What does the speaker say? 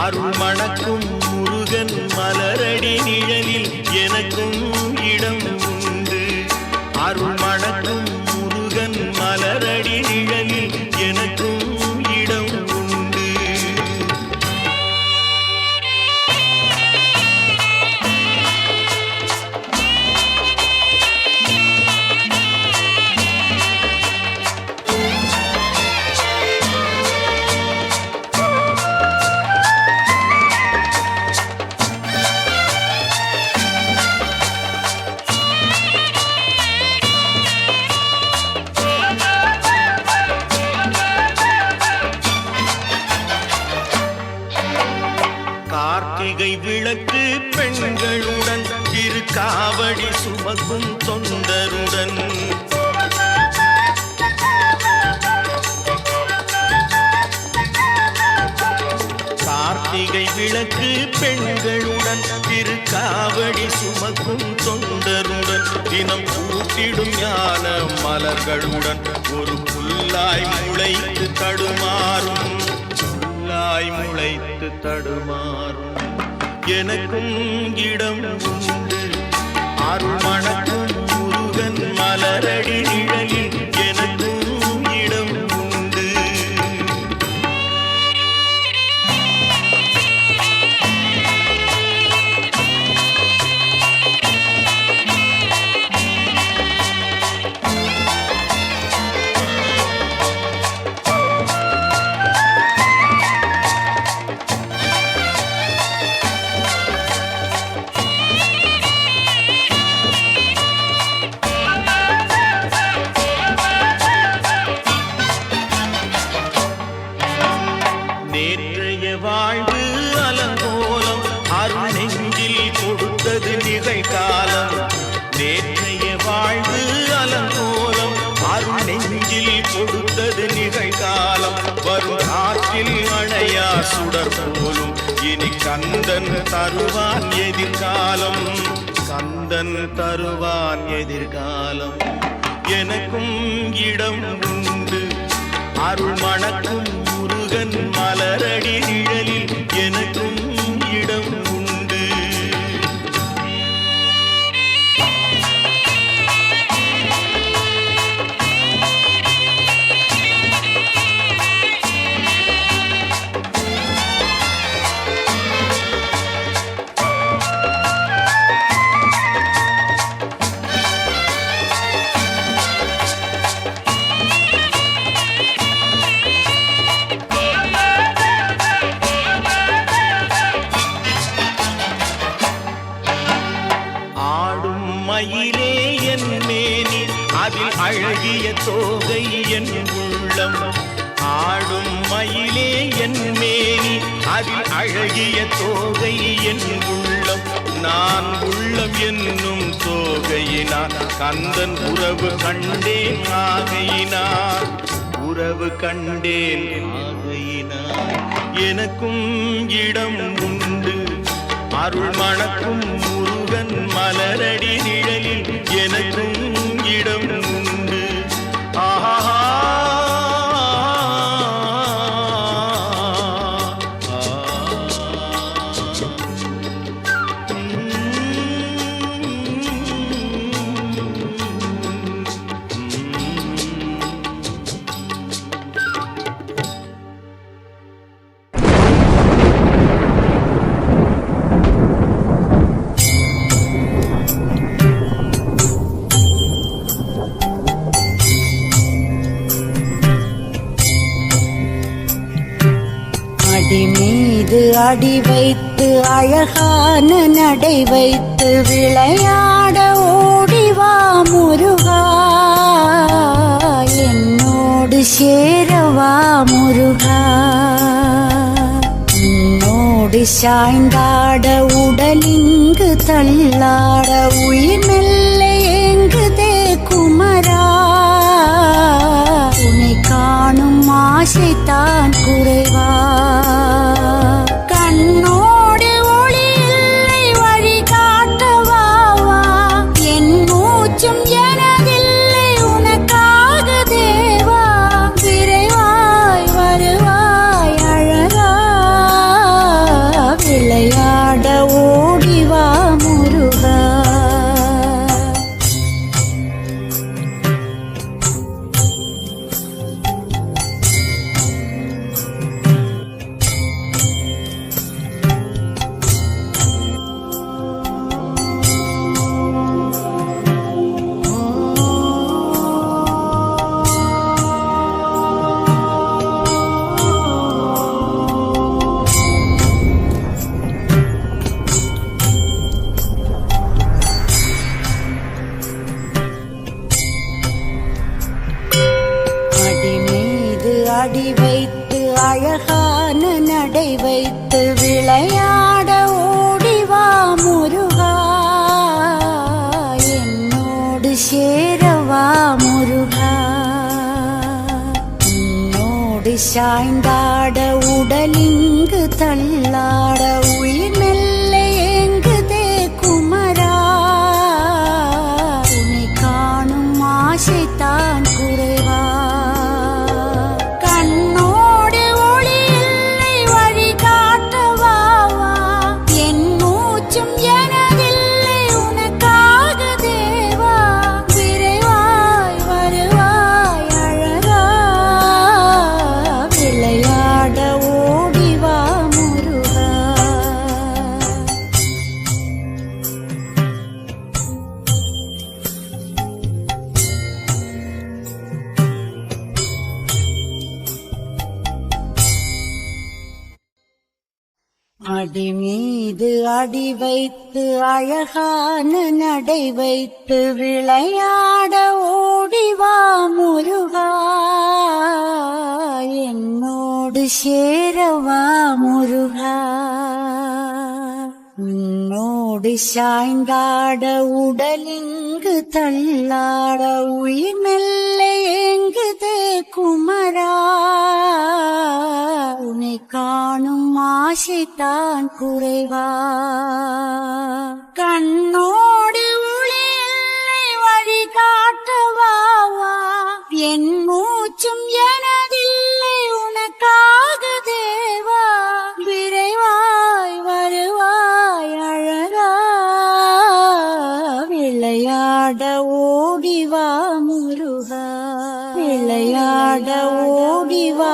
அருள் மணக்கும் முருகன் மலரடி நிழலில் எனக்கும் இடம் உண்டு. அருள் மணக்கும் முருகன் மலரடி நிழலில் எனக்கும் இடம் உண்டு. கார்த்திகை விளக்கு பெண்களுடன் திருக்காவடி சுமக்கும் தொண்டருடன் கார்த்திகை விளக்கு பெண்களுடன் திருக்காவடி சுமக்கும் தொண்டருடன் தினம் கூட்டிடும் ஞான மலர்களுடன் ஒரு புல்லாய் முளைத்து தடுமாறும் முளைத்து தடுமாறும் எனக்கும் இடம் உண்டு. அருள் மணக்கும் முருகன் மலரடி நிழலில் எனக்கும் இடம் உண்டு. நேற்றைய வாழ்வு அலங்கோலம் அருள் நெஞ்சில் கொடுத்தது நிகழ்காலம். நேற்றைய வாழ்வு அலங்கோலம் அருள் நெஞ்சில் கொடுத்தது நிகழ்காலம். வரும் காற்றில் அணையா சுடர் போலும் இனி கந்தன் தருவான் எதிர்காலம். கந்தன் தருவான் எதிர்காலம் எனக்கும் இடம் உண்டு. அருள் மணக்கும் முருகன் மலரடி நிழலில் எனக்கும் இடம் உண்டு. மயிலே என் மேனி அதில் அழகிய தோகை என் உள்ளம். ஆடும் மயிலே என் மேனி அதில் அழகிய தோகை என் உள்ளம். நான் உள்ளம் என்னும் தோகையினார் கந்தன் உறவு கண்டேன் ஆகையினார். உறவு கண்டேன் ஆகையினார் எனக்கும் இடம் உண்டு. அருள் மணக்கும் முருகன் மலரடி நிழலில் எனக்கும் இடம் உண்டு. ஆஹா மீது அடி வைத்து அழகான நடை வைத்து விளையாட ஓடிவா முருகா. என்னோடு சேரவா முருகா. என்னோடு சாய்ந்தாட உடலிங்கு தள்ளாட உயிர் மெல்ல ஏங்குதே குமரா. உன்னை காணும் ஆசைத்தான் குறைவா. கண்ணோடு ஒளி இல்லை வழி காட்டவாவா. என் மூச்சும் எனதில்லை உனக்காக தேவா. விரைவாய் வருவாய் அழகா. அடி வைத்து அழகான நடை வைத்து விளையாட ஓடிவா முருகா என்னோடு சேரவா முருகா உன்னோடு சாய்ந்தாட உடலிங்கு தள்ளாட உயிர் மெல்ல ஏங்குதே குமரா உன்னை காணும் ஆசைத்தான் குறைவா கண்ணோடு ஒளி இல்லை வழி காட்டவா என் மூச்சும் எனதில்லை உனக்காக தேவா விரைவாய் வருவாய் அழகா விளையாட ஓடிவா முருகா அடி மீது அடி வைத்து அழகான நடை வைத்து விளையாட ஓடிவா முருகா என்னோடு சேரவா முருகா உன்னோடு சாய்ந்தாட உடலிங்கு தள்ளாட உயிர் மெல்ல ஏங்குதே குமரா உன்னை காணும் ஆசைத்தான் குறைவா கண்ணோடு ஒளி இல்லை வழி காட்டவா என் மூச்சும் எனதில்லை உனக்காக தேவா விரைவாய் வருவாய் அழகா விளையாட ஓடிவா முருகா விளையாட ஓடிவா